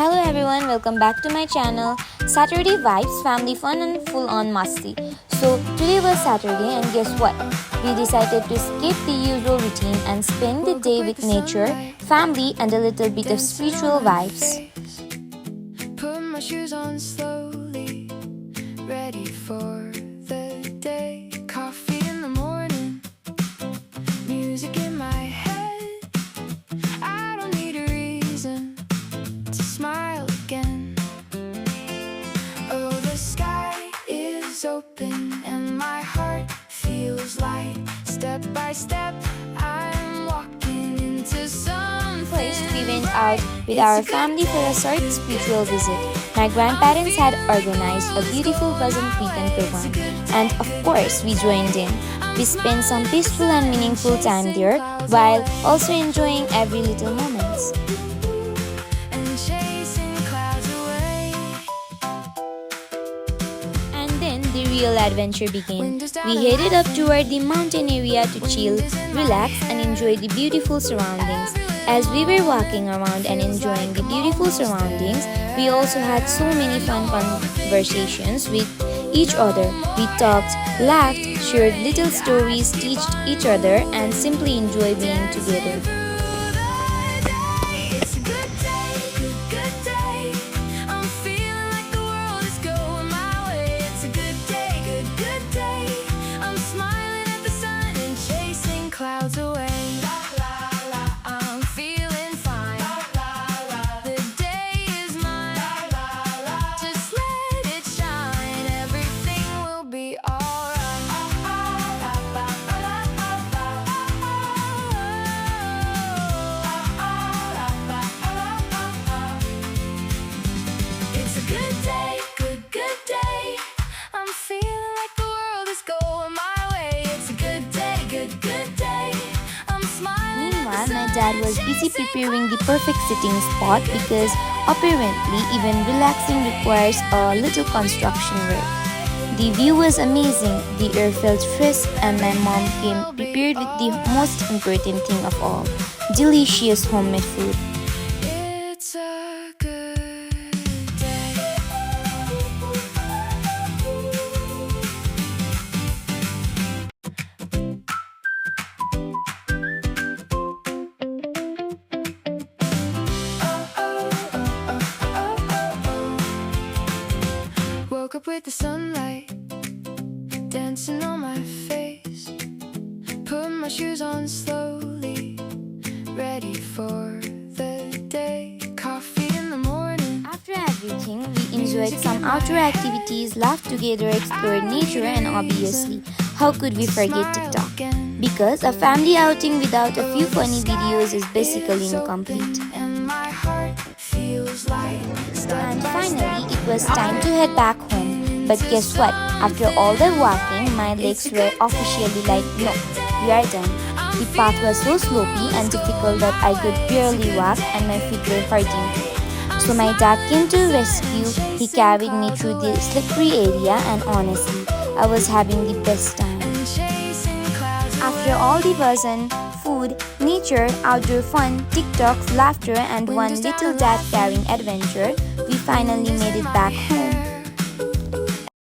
Hello everyone, welcome back to my channel. Saturday vibes, family fun and full on musty. So today was Saturday and guess what? We decided to skip the usual routine and spend the day with nature, family and a little bit of spiritual vibes. Put my shoes on slowly, ready for the day. Coffee in the morning, music in my head. I don't need a reason to smile again. Oh, the sky is open and my heart feels light. Step by step, I'm walking into something. First, we went out with our family for a short spiritual visit. My grandparents had organized a beautiful pleasant weekend program, and of course, we joined in. We spent some peaceful and meaningful time there while also enjoying every little moments. And chasing clouds away. And then the real adventure began. We headed up toward the mountain area to chill, relax, and enjoy the beautiful surroundings. As we were walking around and enjoying the beautiful surroundings, we also had so many fun conversations with each other. We talked, laughed, shared little stories, teased each other, and simply enjoyed being together. It's a good day, good day. I'm feeling like the world is going my way. It's a good day, good day. I'm smiling at the sun and chasing clouds away. I'm feeling fine. The day is mine. Just let it shine. Everything will be alright. It's a good day, good day. I'm feeling like the world is going my way. It's a good day, good day. I'm smiling. Meanwhile, my dad was busy preparing the perfect sitting spot because apparently even relaxing requires a little construction work. The view was amazing, the air felt crisp, and my mom came prepared with the most important thing of all, delicious homemade food. It's a good day. Woke up with the sunlight dancing on my face. Put my shoes on slowly, ready for the day. Coffee in the morning. After everything, we enjoyed some outdoor activities, laughed together, explored nature, and obviously, how could we forget TikTok? Because a family outing without a few funny videos is basically incomplete. And my heart feels light. And finally, it was time to head back home. But guess what? After all the walking, my legs were officially like, no, we are done. The path was so slopey and difficult that I could barely walk and my feet were hurting too. So my dad came to rescue. He carried me through the slippery area and honestly, I was having the best time. After all the buzz and food, nature, outdoor fun, TikToks, laughter and one little dad carrying adventure, we finally made it back home.